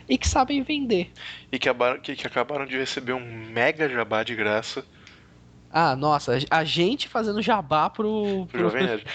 e que sabem vender. E que acabaram de receber um mega jabá de graça Ah, nossa, a gente fazendo jabá pro Jovem Nerd.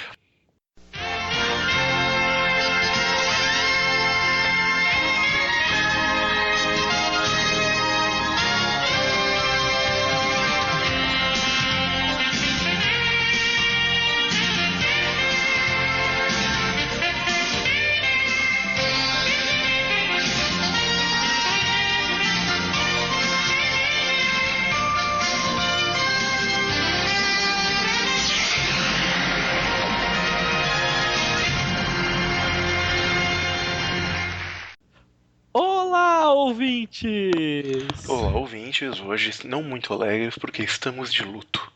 Olá, ouvintes! Olá, ouvintes, hoje não muito alegres porque estamos de luto.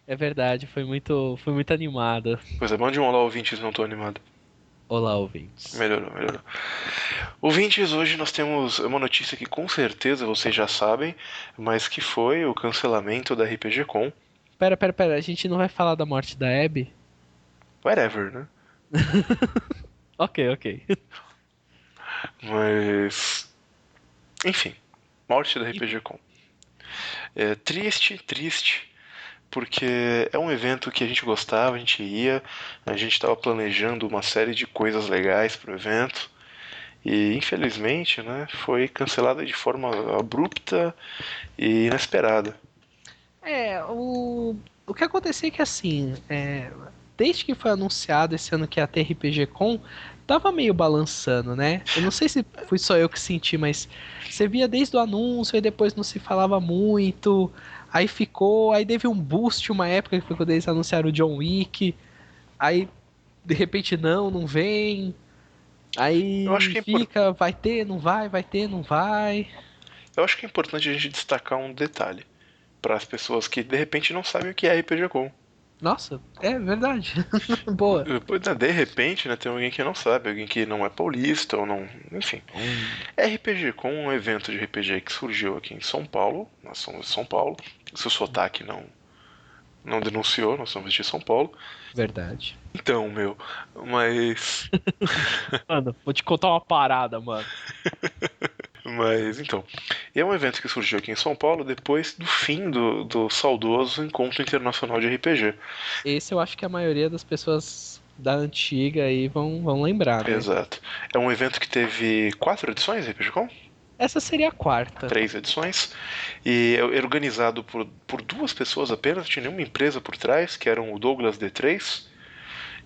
É verdade, foi muito animada. Pois é, mande um olá, ouvintes, não tô animado. Olá, ouvintes. Melhorou, melhorou. Ouvintes, hoje nós temos uma notícia que com certeza vocês já sabem, mas que foi o cancelamento da RPG Con. Pera, a gente não vai falar da morte da Abby? Whatever, né? Ok. Mas. Enfim, morte da Enfim. RPG Con. É triste, triste, porque é um evento que a gente gostava, a gente ia, a gente estava planejando uma série de coisas legais pro evento. E infelizmente, né, foi cancelada de forma abrupta e inesperada. O que aconteceu é que assim, desde que foi anunciado esse ano que ia ter RPG Com, tava meio balançando, né? Eu não sei se fui só eu que senti, mas você via desde o anúncio e depois não se falava muito, aí ficou, aí teve um boost uma época que foi quando eles anunciaram o John Wick, aí de repente não vem, Eu acho aí que é, fica, vai ter, não vai, vai ter, não vai. eu acho que é importante a gente destacar um detalhe para as pessoas que de repente não sabem o que é RPG Com. Nossa, é verdade. Boa. De repente, né, tem alguém que não sabe, alguém que não é paulista ou não. Enfim. RPG Com é um evento de RPG que surgiu aqui em São Paulo. Nós somos de São Paulo. Seu sotaque não denunciou, nós somos de São Paulo. Verdade. Então, meu, mas. Mano, vou te contar uma parada, mano. Mas então. E é um evento que surgiu aqui em São Paulo depois do fim do saudoso Encontro Internacional de RPG. Esse eu acho que a maioria das pessoas da antiga aí vão lembrar, né? Exato. É um evento que teve 4 edições, RPG Com? Essa seria a quarta. 3 edições. E é organizado por 2 pessoas apenas, não tinha nenhuma empresa por trás, que eram o Douglas D3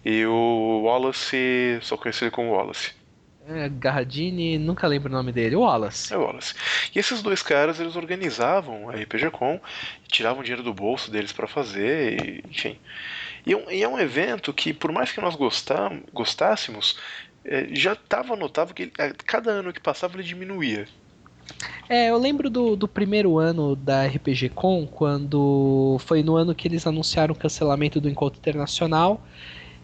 e o Wallace, só conhecido como Wallace. Garradini, nunca lembro o nome dele. O É Wallace. o Wallace. E esses 2 caras, eles organizavam a RPG Com, tiravam dinheiro do bolso deles para fazer, enfim. E é um evento que, por mais que nós gostássemos, já estava notável que cada ano que passava ele diminuía. Eu lembro do primeiro ano da RPG Con, quando foi no ano que eles anunciaram o cancelamento do Encontro Internacional.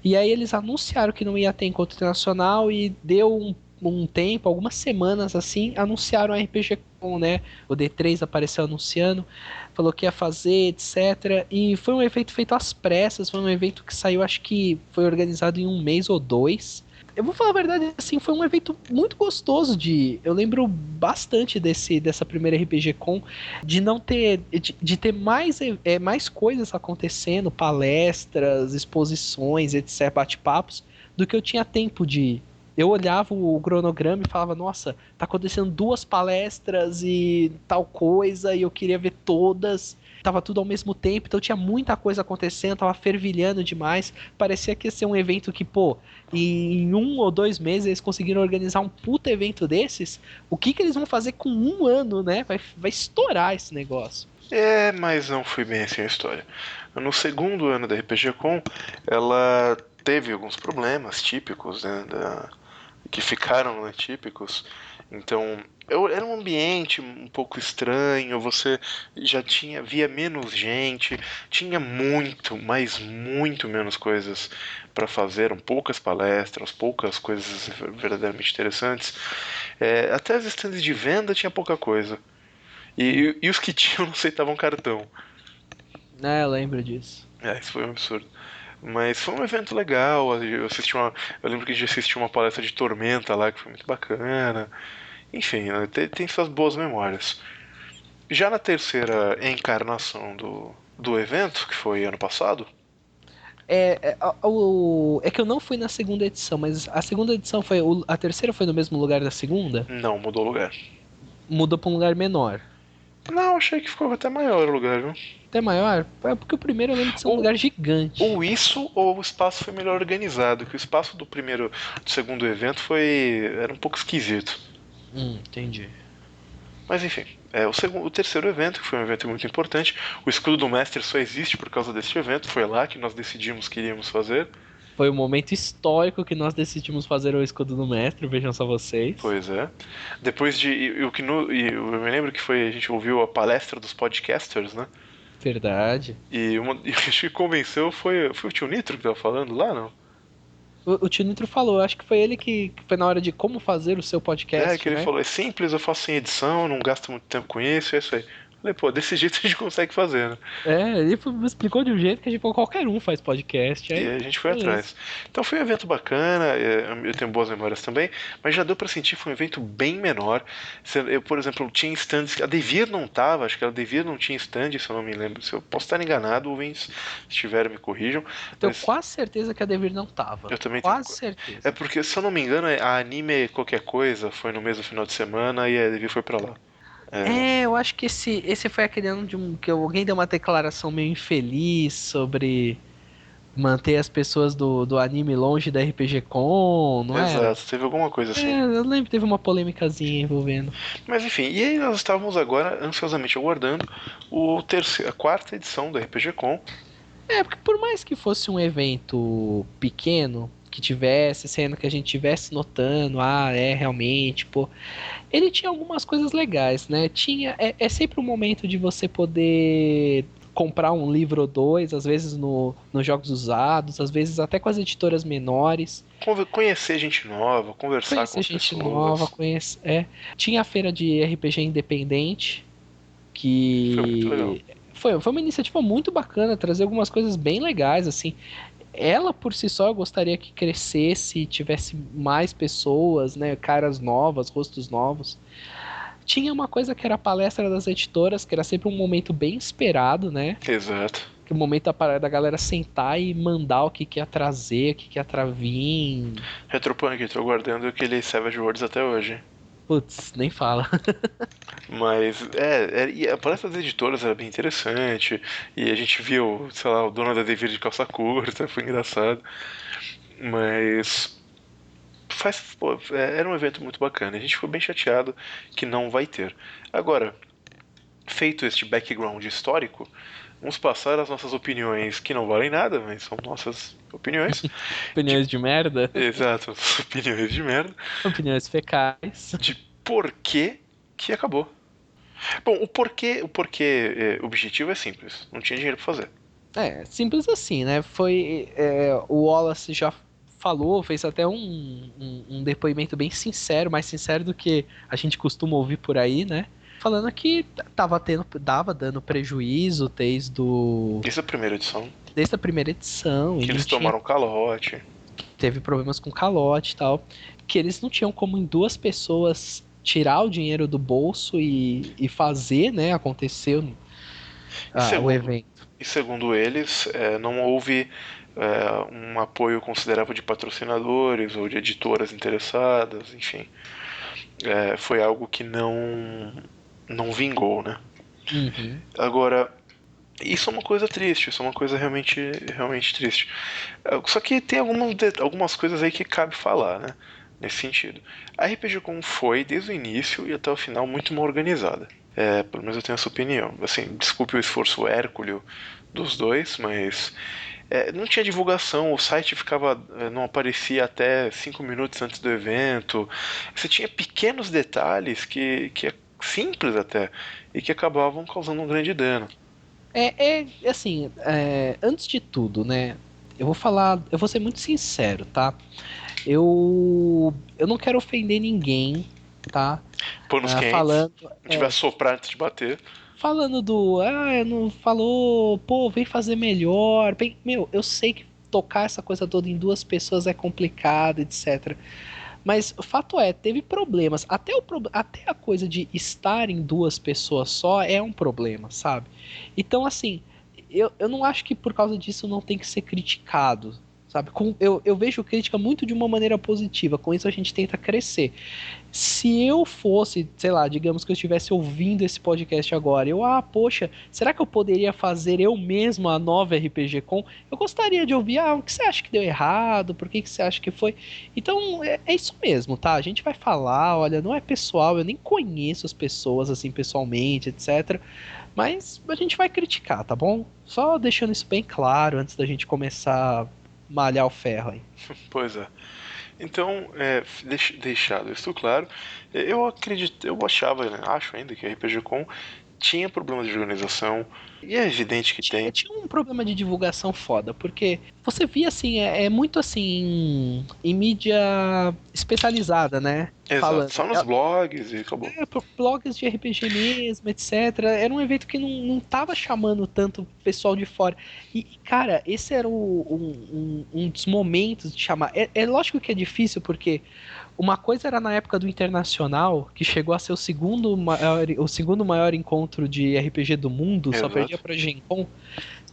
E aí eles anunciaram que não ia ter Encontro Internacional e deu um tempo, algumas semanas assim, anunciaram a RPG Con, né? O D3 apareceu anunciando, falou que ia fazer, etc. E foi um evento feito às pressas, foi um evento que saiu, acho que foi organizado em um mês ou dois. Eu vou falar a verdade, assim, foi um evento muito gostoso de. Eu lembro bastante dessa primeira RPG Con, de não ter. De ter mais coisas acontecendo, palestras, exposições, etc., bate-papos, do que eu tinha tempo de ir. Eu olhava o cronograma e falava, nossa, tá acontecendo 2 palestras e tal coisa, e eu queria ver todas. Tava tudo ao mesmo tempo, então tinha muita coisa acontecendo, tava fervilhando demais. Parecia que ia ser um evento que, pô, em 1 ou 2 meses eles conseguiram organizar um puta evento desses. O que eles vão fazer com um ano, né? Vai estourar esse negócio. Mas não foi bem assim a história. No segundo ano da RPG Com, ela teve alguns problemas típicos, né, que ficaram, né, típicos. Então, era um ambiente um pouco estranho, você já via menos gente, tinha muito, mas muito menos coisas para fazer, eram poucas palestras, poucas coisas verdadeiramente interessantes. Até as estandes de venda tinha pouca coisa. E os que tinham não aceitavam cartão. Eu lembro disso. Isso foi um absurdo. Mas foi um evento legal. Eu lembro que a gente assistiu uma palestra de Tormenta lá, que foi muito bacana. Enfim, né, tem suas boas memórias. Já na terceira encarnação do evento, que foi ano passado, É que eu não fui na segunda edição, mas a segunda edição foi. A terceira foi no mesmo lugar da segunda? não mudou o lugar. Mudou pra um lugar menor. Não, achei que ficou até maior o lugar, viu? Até maior? É porque o primeiro eu lembro de ser um Ou, lugar gigante. ou isso, ou o espaço foi melhor organizado, que o espaço do segundo evento era um pouco esquisito. Entendi. Mas enfim, o terceiro evento, que foi um evento muito importante, o escudo do mestre só existe por causa deste evento, foi lá que nós decidimos que iríamos fazer. Foi o momento histórico que nós decidimos fazer o escudo do mestre, vejam só vocês. Pois é. Depois de. Eu me lembro que a gente ouviu a palestra dos podcasters, né? Verdade. E acho que convenceu foi o tio Nitro que tava falando lá, não? O tio Nitro falou, acho que foi ele que foi na hora de como fazer o seu Que podcast, ele né? falou, é simples, eu faço sem edição, não gasto muito tempo com isso, é isso aí. Falei, pô, desse jeito a gente consegue fazer, né? Ele me explicou de um jeito que tipo, qualquer um faz podcast. E Aí, a gente foi beleza. atrás. Então foi um evento bacana, eu tenho boas memórias também, mas já deu pra sentir que foi um evento bem menor. Eu, por exemplo, tinha stands, a Devir não tava, acho que a Devir não tinha stand, se eu não me lembro. Se eu posso estar enganado, ouvintes, se estiverem me corrijam, Tenho mas quase certeza que a Devir não tava. eu também tenho. Quase É certeza. porque, se eu não me engano, a Anime Qualquer Coisa foi no mesmo final de semana e a Devir foi pra lá. Eu acho que esse foi aquele ano que alguém deu uma declaração meio infeliz sobre manter as pessoas do anime longe da RPG Con, não era? Exato, teve alguma coisa assim. Eu lembro que teve uma polêmicazinha envolvendo. Mas enfim, e aí nós estávamos agora ansiosamente aguardando a quarta edição do RPG Com. Porque por mais que fosse um evento pequeno, que tivesse, sendo que a gente tivesse notando, realmente, pô, ele tinha algumas coisas legais, né? É sempre um momento de você poder comprar um livro ou dois, às vezes nos jogos usados, às vezes até com as editoras menores. Conhecer gente nova, conversar com Conhecer as gente nova, pessoas. Tinha a feira de RPG independente, Foi muito legal. que foi uma iniciativa muito bacana, trazer algumas coisas bem legais, assim. Ela por si só eu gostaria que crescesse, tivesse mais pessoas, né, caras novas, rostos novos. Tinha uma coisa que era a palestra das editoras, que era sempre um momento bem esperado, né? Exato. Que o momento da galera sentar e mandar o que ia trazer, o que ia vir. Retropunk, tô aguardando aquele Savage Worlds até hoje. Putz, nem fala. Mas, e a palestra das editoras era bem interessante. E a gente viu, sei lá, o dono da Devir de calça curta, foi engraçado. Mas, era um evento muito bacana. A gente ficou bem chateado que não vai ter. Agora, feito este background histórico, vamos passar as nossas opiniões, que não valem nada, mas são nossas opiniões. De, Opiniões de merda, exato, opiniões de merda. opiniões fecais. De por que acabou. Bom, o porquê objetivo é simples. Não tinha dinheiro pra fazer. Simples assim, né? O Wallace já falou, fez até um depoimento bem sincero, mais sincero do que a gente costuma ouvir por aí, né? Falando que tava dando prejuízo Desde a primeira edição, desde a primeira edição, e que não eles tinha, tomaram calote. teve problemas com calote e tal, que eles não tinham como em duas pessoas tirar o dinheiro do bolso e fazer, né, acontecer E o segundo, evento. e segundo eles, não houve um apoio considerável de patrocinadores ou de editoras interessadas, enfim. Foi algo que não vingou, né? Uhum. Agora, isso é uma coisa triste, isso é uma coisa realmente, realmente triste. Só que tem algumas coisas aí que cabe falar, né? Nesse sentido. A RPG Com foi, desde o início e até o final, muito mal organizada. Pelo menos eu tenho essa opinião. Assim, desculpe o esforço hércules dos dois, mas não tinha divulgação, o site não aparecia até 5 minutos antes do evento. Você tinha pequenos detalhes que é simples até e que acabavam causando um grande dano. Assim, antes de tudo, né? Eu vou ser muito sincero, tá? Eu não quero ofender ninguém, tá? Panos quentes, Falando, a gente vai soprar antes de bater. falando não falou, pô, vem fazer melhor. Meu, eu sei que tocar essa coisa toda em duas pessoas é complicado, etc. Mas o fato é, teve problemas. Até a coisa de estar em duas pessoas só é um problema, sabe? Então, assim, eu não acho que por causa disso não tem que ser criticado, sabe? Eu vejo crítica muito de uma maneira positiva. Com isso a gente tenta crescer. Se eu fosse, sei lá, digamos que eu estivesse ouvindo esse podcast agora, poxa, será que eu poderia fazer eu mesmo a nova RPG Com? Eu gostaria de ouvir, o que você acha que deu errado? Por que você acha que foi? Então, é isso mesmo, tá? A gente vai falar, olha, não é pessoal, eu nem conheço as pessoas assim pessoalmente, etc. Mas a gente vai criticar, tá bom? Só deixando isso bem claro antes da gente começar a malhar o ferro aí. Pois é. Então, deixado isso claro, eu acredito, eu achava, né, acho ainda que a RPG Com tinha problemas de organização, e é evidente que tem. Tinha um problema de divulgação foda, porque você via assim, é muito assim, em mídia especializada, né? Exato, Falando. só nos blogs e acabou. Por blogs de RPG mesmo, etc. Era um evento que não tava chamando tanto pessoal de fora. Cara, esse era um dos momentos de chamar. É lógico que é difícil, porque uma coisa era na época do Internacional, que chegou a ser o segundo maior encontro de RPG do mundo, só perdia Exato. pra Gen Con.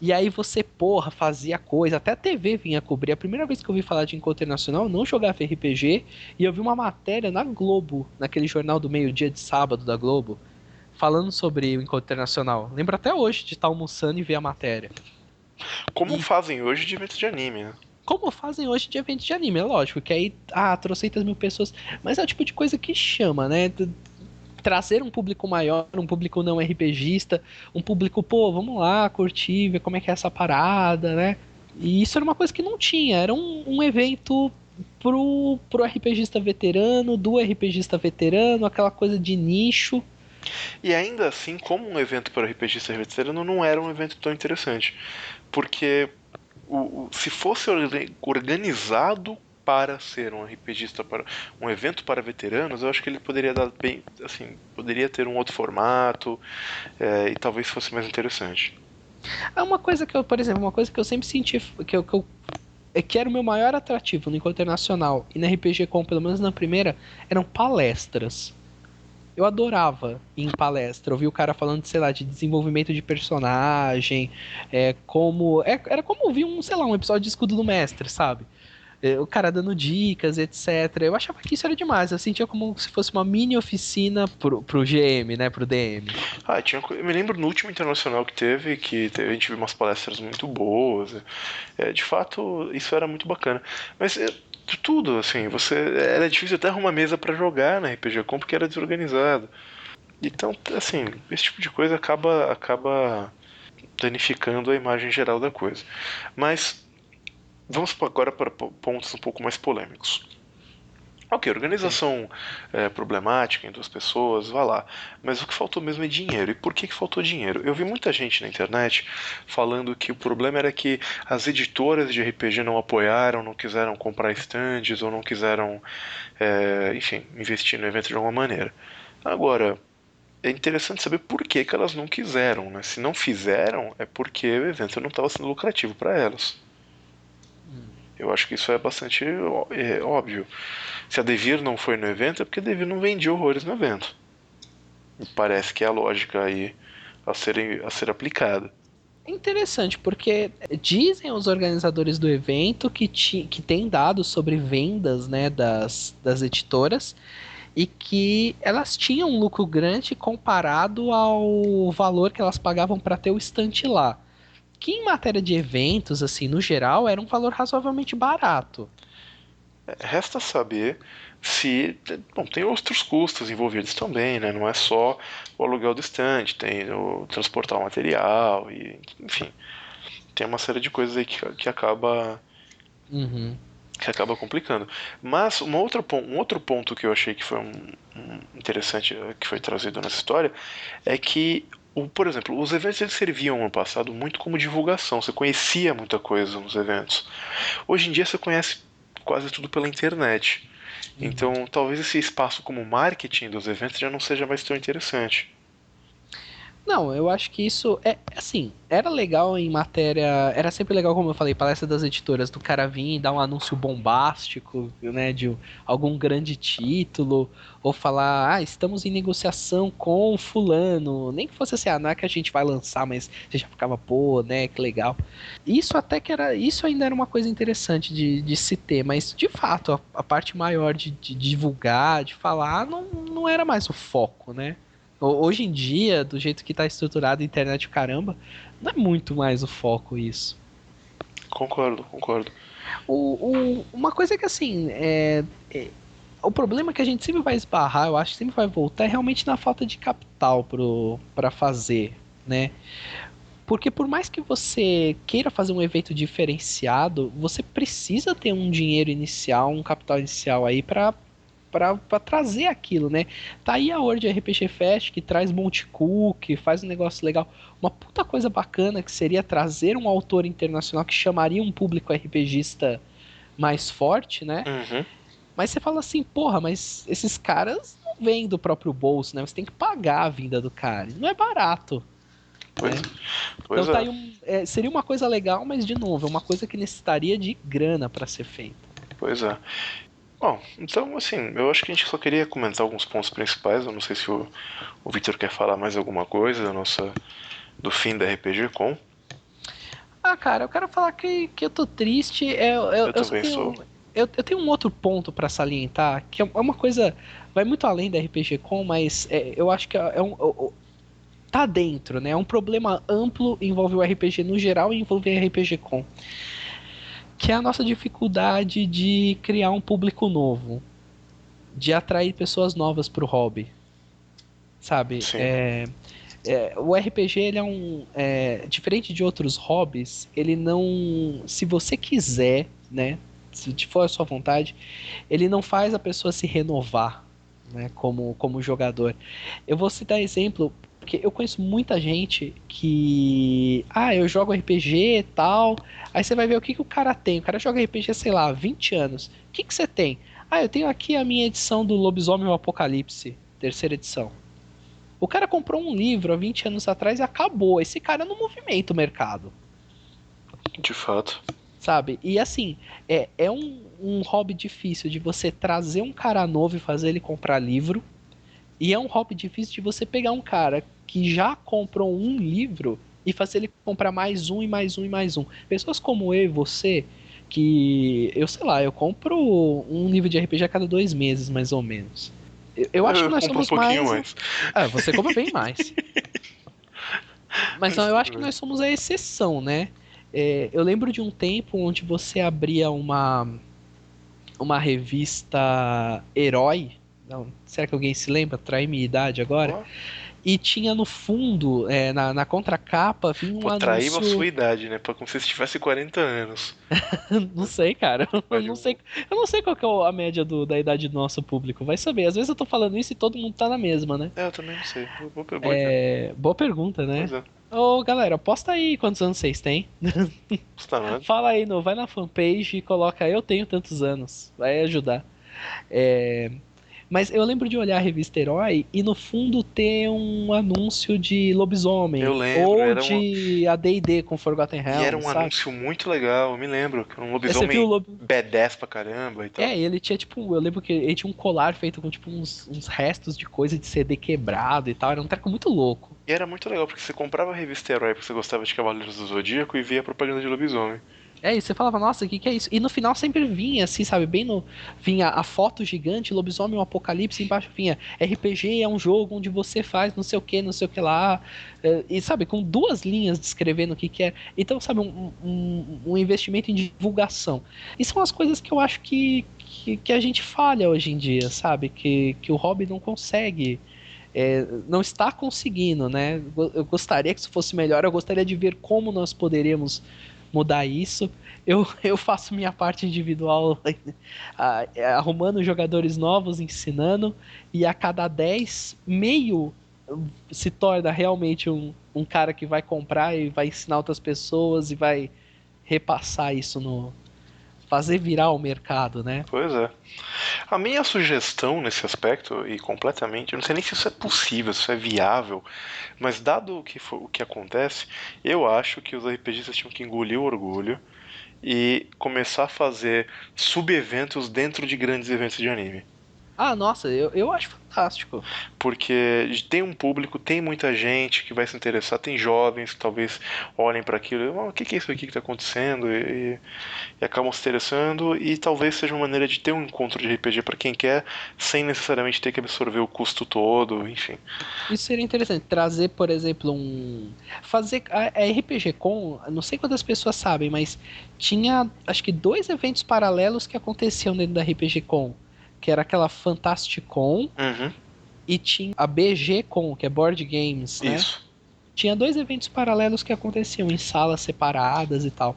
E aí você, porra, fazia coisa, até a TV vinha cobrir. A primeira vez que eu ouvi falar de encontro internacional, eu não jogava RPG, e eu vi uma matéria na Globo, naquele jornal do meio-dia de sábado da Globo, falando sobre o encontro internacional. Lembro até hoje de estar almoçando e ver a matéria. Como E fazem hoje de eventos de anime, né? como fazem hoje de evento de anime, é lógico, que aí, trocentas mil pessoas, mas é o tipo de coisa que chama, né? Trazer um público maior, um público não RPGista, um público, pô, vamos lá, curtir, ver como é que é essa parada, né? E isso era uma coisa que não tinha, era um evento pro RPGista veterano, do RPGista veterano, aquela coisa de nicho. E ainda assim, como um evento para RPG ser veterano, não era um evento tão interessante. Porque se fosse organizado para ser um RPGista, para um evento para veteranos, eu acho que ele poderia dar bem, assim, poderia ter um outro formato, e talvez fosse mais interessante. É uma coisa que eu, por exemplo, uma coisa que eu sempre senti, que era o meu maior atrativo no Encontro Internacional e na RPG Com, pelo menos na primeira, eram palestras. Eu adorava ir em palestra, ouvir o cara falando, sei lá, de desenvolvimento de personagem, era como ouvir sei lá, um episódio de Escudo do Mestre, sabe? O cara dando dicas, etc. Eu achava que isso era demais, eu sentia como se fosse uma mini oficina pro GM, né, pro DM. Eu me lembro no último internacional que teve, a gente viu umas palestras muito boas. De fato, isso era muito bacana. Mas de tudo, assim, era difícil até arrumar mesa para jogar na RPG Com porque era desorganizado. Então, assim, esse tipo de coisa acaba danificando a imagem geral da coisa. Mas vamos agora para pontos um pouco mais polêmicos. Ok, Sim. organização problemática em duas pessoas, vá lá. Mas o que faltou mesmo é dinheiro. E por que faltou dinheiro? Eu vi muita gente na internet falando que o problema era que as editoras de RPG não apoiaram, não quiseram comprar estandes ou não quiseram, enfim, investir no evento de alguma maneira. Agora, é interessante saber por que elas não quiseram, né? Se não fizeram, é porque o evento não estava sendo lucrativo para elas. Eu acho que isso é bastante óbvio. Se a Devir não foi no evento, é porque a Devir não vendia horrores no evento. E parece que é a lógica aí a ser aplicada. É interessante, porque dizem os organizadores do evento que tem dados sobre vendas, né, das editoras e que elas tinham um lucro grande comparado ao valor que elas pagavam para ter o estante lá. Que em matéria de eventos, assim, no geral, era um valor razoavelmente barato. Resta saber se. Bom, tem outros custos envolvidos também, né? Não é só o aluguel do estande, tem o transportar o material, e, enfim. Tem uma série de coisas aí que Uhum. acaba complicando. Mas um outro ponto que eu achei que foi um interessante que foi trazido nessa história é que, por exemplo, os eventos eles serviam no passado muito como divulgação. Você conhecia muita coisa nos eventos. Hoje em dia você conhece quase tudo pela internet. Uhum. Então, talvez esse espaço como marketing dos eventos já não seja mais tão interessante. Não, eu acho que isso é assim, era legal em matéria, era sempre legal, como eu falei, palestra das editoras, do cara vir e dar um anúncio bombástico, né, de algum grande título, ou falar, estamos em negociação com fulano, nem que fosse assim, não é que a gente vai lançar, mas você já ficava, pô, né, que legal. Isso até que era, isso ainda era uma coisa interessante de se ter, mas de fato, a parte maior de divulgar, de falar, não era mais o foco, né? Hoje em dia, do jeito que tá estruturado a internet, o caramba, não é muito mais o foco isso. Concordo, concordo. Uma coisa que assim, o problema que a gente sempre vai esbarrar, eu acho que sempre vai voltar, é realmente na falta de capital pra fazer, né? Porque por mais que você queira fazer um evento diferenciado, você precisa ter um dinheiro inicial, um capital inicial aí pra trazer aquilo, né? Tá aí a World RPG Fest, que traz Monte Cook, que faz um negócio legal. Uma puta coisa bacana que seria trazer um autor internacional que chamaria um público RPGista mais forte, né? Uhum. Mas você fala assim, porra, mas esses caras não vêm do próprio bolso, né? Você tem que pagar a vinda do cara. E não é barato, Pois, né? Então pois tá é. aí seria uma coisa legal, mas de novo, é uma coisa que necessitaria de grana pra ser feita. Pois é. Bom, então assim, eu acho que a gente só queria comentar alguns pontos principais. Eu não sei se o Victor quer falar mais alguma coisa do fim da RPG Com. Ah, cara, eu quero falar que eu tô triste. Eu Eu só também sou. tenho. Eu tenho um outro ponto pra salientar, que é uma coisa. Vai muito além da RPG Com, mas eu acho que tá dentro, né? É um problema amplo, envolve o RPG no geral e envolve o RPG Com. Que é a nossa dificuldade de criar um público novo, de atrair pessoas novas pro hobby. Sabe? Sim. O RPG, ele é diferente de outros hobbies, ele não. Se você quiser, né? Se for a sua vontade, ele não faz a pessoa se renovar, né? Como jogador. Eu vou citar exemplo, porque eu conheço muita gente que. Eu jogo RPG e tal. Aí você vai ver o que o cara tem. O cara joga RPG, sei lá, há 20 anos. O que você tem? Eu tenho aqui a minha edição do Lobisomem o Apocalipse, terceira edição. O cara comprou um livro há 20 anos atrás e acabou. Esse cara não movimenta o mercado, De fato. sabe? E assim, é um hobby difícil de você trazer um cara novo e fazer ele comprar livro. E é um hobby difícil de você pegar um cara que já comprou um livro e fazer ele comprar mais um e mais um e mais um. Pessoas como eu e você, que eu sei lá, eu compro um livro de RPG a cada 2 meses, mais ou menos. Eu acho que Eu nós compro um somos pouquinho mais. mais. Você compra bem mais. Mas não, Mas eu tudo acho que bem. nós somos a exceção, né? Eu lembro de um tempo onde você abria uma revista Herói. Não, será que alguém se lembra? Trai minha idade agora. Ó, E tinha no fundo, na contracapa, vinha um pô, traímos a anúncio. sua idade, né? Como se você tivesse 40 anos. Não sei, cara. Eu não sei, Pariu. eu não sei qual que é a média da idade do nosso público. Vai saber. Às vezes eu tô falando isso e todo mundo tá na mesma, né? É, eu também não sei. Boa ideia. Boa pergunta, Pois né? é. Ô, galera, posta aí quantos anos vocês têm. Custa nada. Fala aí, vai na fanpage e coloca eu tenho tantos anos. Vai ajudar. É, Mas eu lembro de olhar a revista Herói e no fundo ter um anúncio de Eu lobisomem lembro, ou de AD&D com Forgotten e era Realms, um sabe? anúncio muito legal, eu me lembro. Que era um Você viu o lobisomem B10 pra caramba e tal. Ele tinha tipo, eu lembro que ele tinha um colar feito com tipo uns restos de coisa de CD quebrado e tal, era um treco muito louco. E era muito legal, porque você comprava a revista Herói porque você gostava de Cavaleiros do Zodíaco e via propaganda de lobisomem. E você falava, nossa, o que é isso? E no final sempre vinha, assim, sabe, vinha a foto gigante, lobisomem, um apocalipse, e embaixo vinha, RPG é um jogo onde você faz não sei o que lá, e sabe, com duas linhas descrevendo o que é. Então, sabe, um investimento em divulgação. E são as coisas que eu acho que a gente falha hoje em dia, sabe, que o hobby não consegue. Não está conseguindo, né? Eu gostaria que isso fosse melhor, eu gostaria de ver como nós poderíamos mudar isso. Eu faço minha parte individual arrumando jogadores novos, ensinando, e a cada 10 meio se torna realmente um cara que vai comprar e vai ensinar outras pessoas e vai repassar isso fazer virar o mercado, né? Pois é. A minha sugestão nesse aspecto, e completamente, eu não sei nem se isso é possível, se isso é viável, mas dado o que acontece, eu acho que os RPGistas tinham que engolir o orgulho e começar a fazer sub-eventos dentro de grandes eventos de anime. Ah, nossa, eu acho fantástico. Porque tem um público, tem muita gente que vai se interessar, tem jovens que talvez olhem para aquilo e o que é isso aqui que está acontecendo e acabam se interessando e talvez seja uma maneira de ter um encontro de RPG para quem quer, sem necessariamente ter que absorver o custo todo, enfim. Isso seria interessante. Trazer, por exemplo, fazer a RPG Com, não sei quantas pessoas sabem, mas tinha acho que 2 eventos paralelos que aconteciam dentro da RPG Com. Que era aquela Fantasticon Uhum, e tinha a BG Com, que é Board Games, né? isso. Tinha 2 eventos paralelos que aconteciam em salas separadas e tal.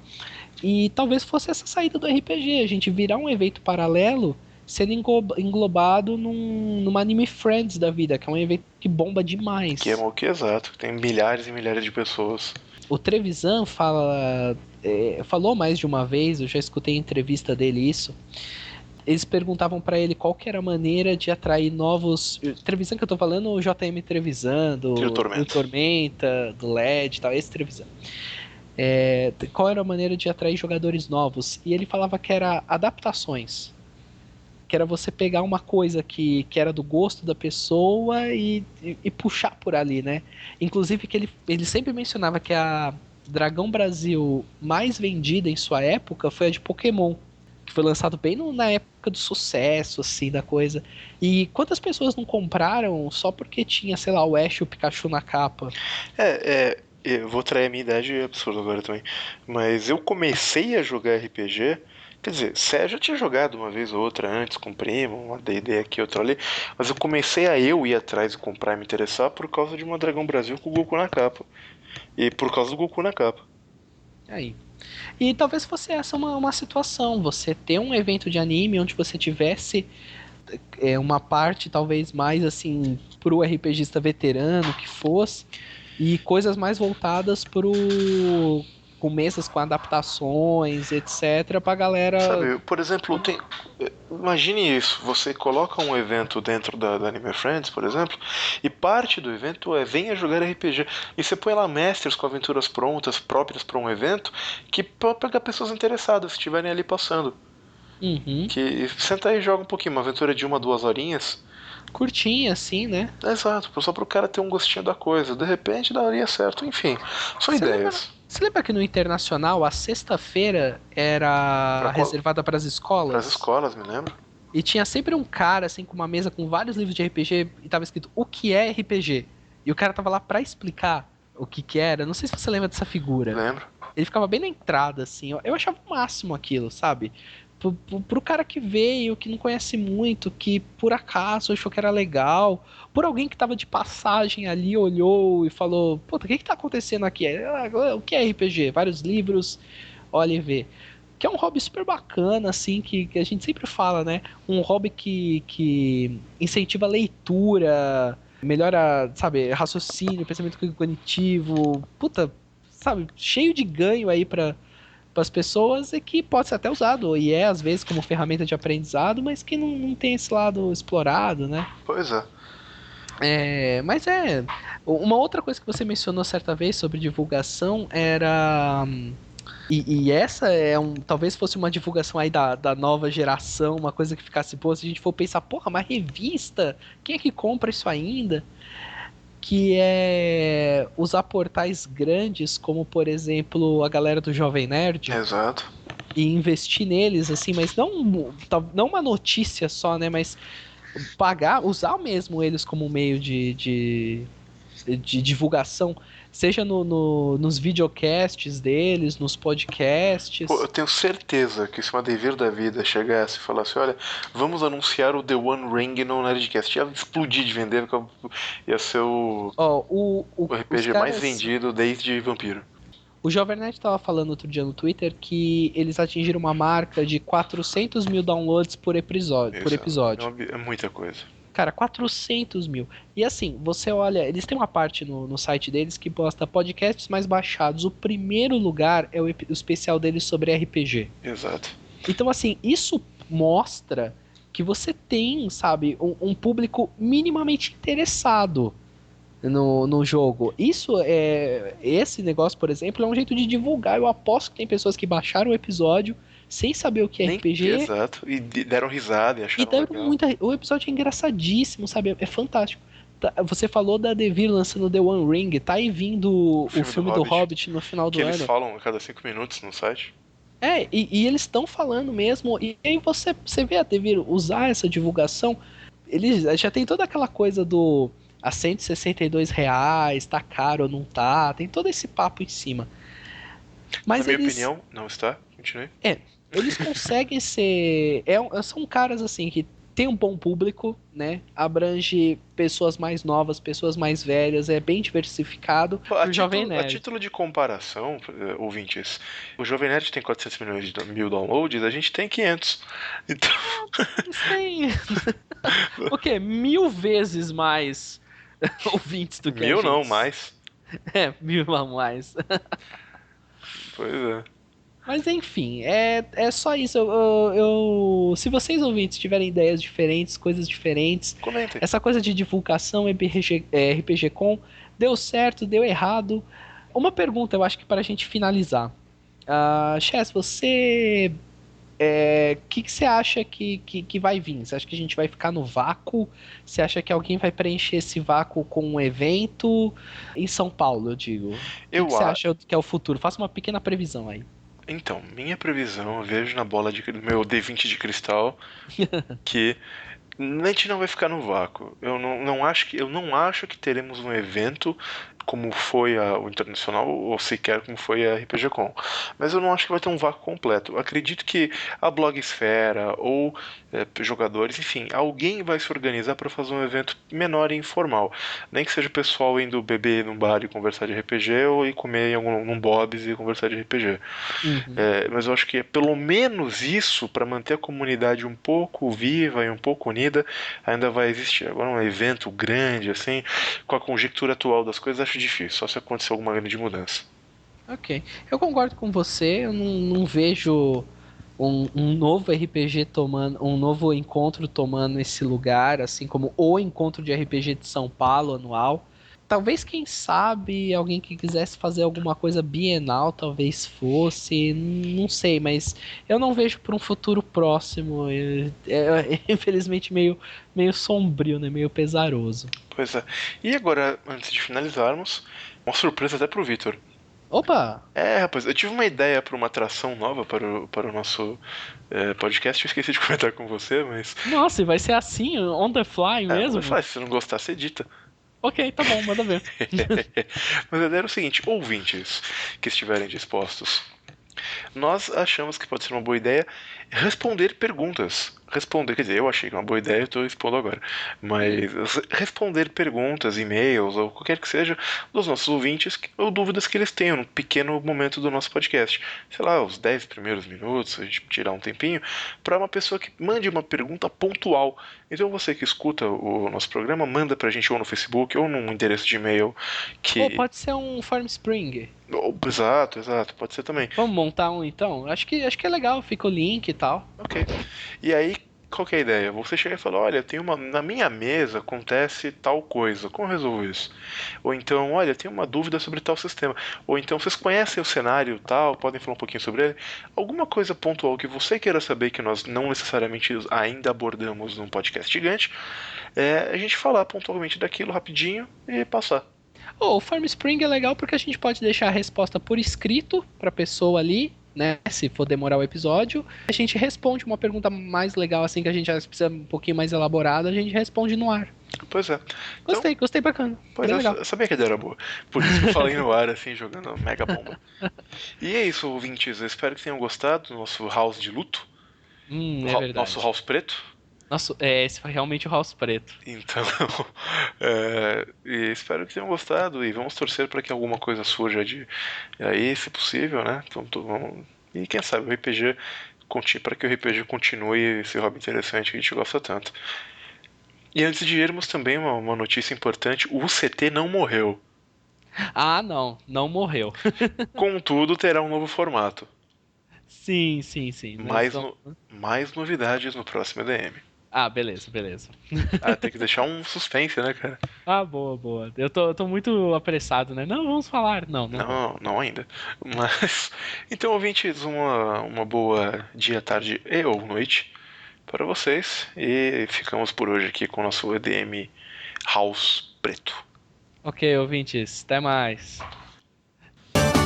E talvez fosse essa saída do RPG, a gente virar um evento paralelo sendo englobado numa Anime Friends da vida, que é um evento que bomba Que é demais. o que exato, tem milhares e milhares de pessoas. O Trevisan falou mais de uma vez, eu já escutei em entrevista dele isso. Eles perguntavam pra ele qual que era a maneira de atrair novos. Trevisan que eu tô falando, o JM Trevisan, Trio do Tormenta. Tormenta, do LED e tal, esse Trevisan. Qual era a maneira de atrair jogadores novos? E ele falava que era adaptações. Que era você pegar uma coisa que era do gosto da pessoa e puxar por ali, né? Inclusive que ele sempre mencionava que a Dragão Brasil mais vendida em sua época foi a de Pokémon. Que foi lançado bem na época do sucesso, assim, da coisa. E quantas pessoas não compraram só porque tinha, sei lá, o Ash e o Pikachu na capa? Eu vou trair a minha idade absurda agora também. Mas eu comecei a jogar RPG. Quer dizer, eu já tinha jogado uma vez ou outra antes com primo, uma D&D aqui, outra ali. Mas eu comecei a ir atrás e comprar e me interessar por causa de uma Dragão Brasil com o Goku na capa. E por causa do Goku na capa. Aí. E talvez fosse essa uma situação, você ter um evento de anime onde você tivesse uma parte talvez mais assim pro RPGista veterano que fosse, e coisas mais voltadas com mesas com adaptações, etc, pra galera. Sabe, por exemplo, imagine isso, você coloca um evento dentro da Anime Friends, por exemplo, e parte do evento é venha jogar RPG. E você põe lá mestres com aventuras prontas, próprias para um evento, que pode pegar pessoas interessadas, se estiverem ali passando. Uhum. Que senta aí e joga um pouquinho, uma aventura de 1, 2 horinhas. Curtinha assim, né? Exato, só pro cara ter um gostinho da coisa. De repente daria certo, enfim. São Você lembra, ideias. você lembra que no Internacional a sexta-feira era reservada para as Para as escolas? escolas, me lembro. E tinha sempre um cara, assim, com uma mesa com vários livros de RPG e tava escrito o que é RPG. E o cara tava lá pra explicar o que era. Não sei se você lembra dessa figura. Lembro. Ele ficava bem na entrada, assim. Eu achava o máximo aquilo, sabe? Pro cara que veio, que não conhece muito, que por acaso achou que era legal, por alguém que tava de passagem ali, olhou e falou: Puta, o que tá acontecendo aqui? O que é RPG? Vários livros, olha e vê. Que é um hobby super bacana, assim, que a gente sempre fala, né? Um hobby que incentiva a leitura, melhora, sabe, raciocínio, pensamento cognitivo, puta, sabe, cheio de ganho aí para as pessoas e que pode ser até usado, e às vezes como ferramenta de aprendizado, mas que não tem esse lado explorado, né? Pois é. Mas uma outra coisa que você mencionou certa vez sobre divulgação era. E essa talvez fosse uma divulgação aí da nova geração, uma coisa que ficasse boa, se a gente for pensar, porra, uma revista, quem é que compra isso ainda? Que é usar portais grandes, como por exemplo a galera do Jovem Nerd, Exato. e investir neles, assim, mas não uma notícia só, né? Mas usar mesmo eles como meio de divulgação, seja nos videocasts deles, nos Pô, eu podcasts. tenho certeza que se uma Devir da vida chegasse e falasse, olha, vamos anunciar o The One Ring no Nerdcast, ia explodir de vender, porque ia ser Ó, o os RPG mais caras. vendido desde Vampiro. O Jovem Nerd tava falando outro dia no Twitter que eles atingiram uma marca de 400 mil downloads por episódio. Por Isso episódio. é muita coisa. Cara, 400 mil. E assim, você olha, eles têm uma parte no site deles que posta podcasts mais baixados. O primeiro lugar é o especial deles sobre RPG. Exato. Então, assim, isso mostra que você tem, sabe, um público minimamente interessado no jogo. Esse negócio, por exemplo, é um jeito de divulgar. Eu aposto que tem pessoas que baixaram o episódio sem saber o que é Nem, RPG exato. E deram risada e e acharam deram legal. o episódio é engraçadíssimo, sabe? É fantástico. Você falou da Devir lançando The One Ring, tá aí vindo O o filme do filme do Hobbit, Hobbit no final que do eles ano. falam a cada 5 minutos no site. E eles estão falando mesmo, e aí você vê a Devir usar essa divulgação, eles já tem toda aquela coisa do a R$ 162, tá caro ou não tá, tem todo esse papo em cima. Na Mas minha eles, opinião, não está. Continue. eles conseguem ser. São caras assim que tem um bom público, né? Abrange pessoas mais novas, pessoas mais velhas, é bem diversificado A pro Jovem título, a Nerd. título de comparação, ouvintes, o Jovem Nerd tem 400 milhões de mil downloads, a gente tem 500. Então, Eles têm o quê? 1.000 vezes mais ouvintes do que a mil não, gente. mais. É, 1.000 a mais. Pois é. Mas enfim, é só isso. Se vocês ouvintes tiverem ideias diferentes, coisas diferentes, Comentem. essa coisa de divulgação RPG Com deu certo, deu errado. Uma pergunta, eu acho que para a gente finalizar. Chess, você. Que você acha que vai vir? Você acha que a gente vai ficar no vácuo? Você acha que alguém vai preencher esse vácuo com um evento em São Paulo, eu digo? O que Eu você a... acha que é o futuro? Faça uma pequena previsão aí. Então, minha previsão, eu vejo na bola de meu D20 de cristal que a gente não vai ficar no vácuo. Eu não acho que teremos um evento como foi o Internacional ou sequer como foi a RPG Con. Mas eu não acho que vai ter um vácuo completo. Eu acredito que a Blogosfera ou jogadores, enfim, alguém vai se organizar para fazer um evento menor e informal. Nem que seja o pessoal indo beber num bar e conversar de RPG ou ir comer num Bob's e conversar de RPG. Uhum. Mas eu acho que pelo menos isso, para manter a comunidade um pouco viva e um pouco unida, ainda vai existir. Agora, um evento grande, assim, com a conjectura atual das coisas, acho difícil, só se acontecer alguma grande mudança. Ok. Eu concordo com você, eu não vejo um novo RPG tomando, um novo encontro tomando esse lugar, assim como o encontro de RPG de São Paulo anual. Talvez, quem sabe, alguém que quisesse fazer alguma coisa bienal, talvez fosse, não sei, mas eu não vejo para um futuro próximo. Infelizmente meio sombrio, né? Meio pesaroso. Pois é. E agora, antes de finalizarmos, uma surpresa até pro Vitor. Opa! Rapaz, eu tive uma ideia para uma atração nova para o nosso podcast. Eu esqueci de comentar com você, mas. Nossa, e vai ser assim, on the fly Não mesmo? faz, se você não gostar, você edita. Ok, tá bom, manda ver. Mas a ideia era o seguinte: ouvintes que estiverem dispostos, nós achamos que pode ser uma boa ideia responder perguntas. Responder, quer dizer, eu achei que é uma boa ideia, eu estou expondo agora. Mas responder perguntas, e-mails ou qualquer que seja dos nossos ouvintes ou dúvidas que eles tenham no pequeno momento do nosso podcast. Sei lá, os 10 primeiros minutos, a gente tirar um tempinho, para uma pessoa que mande uma pergunta pontual. Então você que escuta o nosso programa, manda pra gente ou no Facebook ou num endereço de e-mail Ou que. pode ser um Form Spring. Exato, exato, pode ser também. Vamos montar um então? Acho que é legal, fica o link e tal. Ok. E aí, qual que é a ideia? Você chega e fala, olha, tem na minha mesa acontece tal coisa, como eu resolvo isso? Ou então, olha, tem uma dúvida sobre tal sistema. Ou então, vocês conhecem o cenário tal, podem falar um pouquinho sobre ele? Alguma coisa pontual que você queira saber que nós não necessariamente ainda abordamos num podcast gigante, a gente falar pontualmente daquilo rapidinho e passar. O Form Spring é legal porque a gente pode deixar a resposta por escrito pra pessoa ali, né? Se for demorar o episódio. A gente responde uma pergunta mais legal, assim, que a gente precisa um pouquinho mais elaborada, a gente responde no ar. Pois é. Então, Gostei bacana. pois Bem é, legal. eu sabia que a ideia era boa. Por isso que eu falei no ar, assim, jogando mega bomba. E é isso, ouvintes. Eu espero que tenham gostado do nosso house de luto. É Nosso verdade. house preto. Nossa, esse foi realmente o House Preto. Então, e espero que tenham gostado e vamos torcer para que alguma coisa surja de aí, se possível, né? Então, e quem sabe o RPG para que o RPG continue esse hobby interessante que a gente gosta tanto. E antes de irmos também uma notícia importante, o UCT não morreu. Ah, não morreu. Contudo, terá um novo formato. Sim, sim, sim. Mas Mais novidades no próximo EDM. Ah, beleza, beleza. Ah, tem que deixar um suspense, né, cara? Ah, boa, boa. Eu tô muito apressado, né? Não, vamos falar. Não, não vamos. Não, não ainda. Mas. Então, ouvintes, uma boa dia, tarde e ou noite para vocês. E ficamos por hoje aqui com o nosso EDM House Preto. Ok, ouvintes, até mais.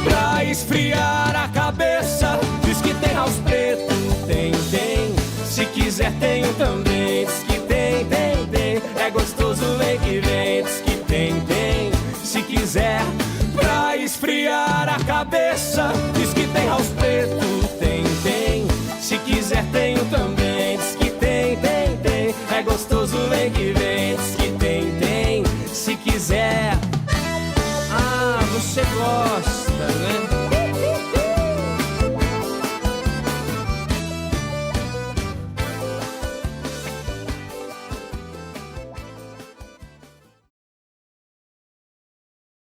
Pra esfriar a cabeça, diz que tem house preto. Tem, tem. Se quiser, tenho também. Diz que tem, tem, tem. É gostoso, vem que vem. Diz que tem, tem. Se quiser, pra esfriar a cabeça, diz que tem house preto.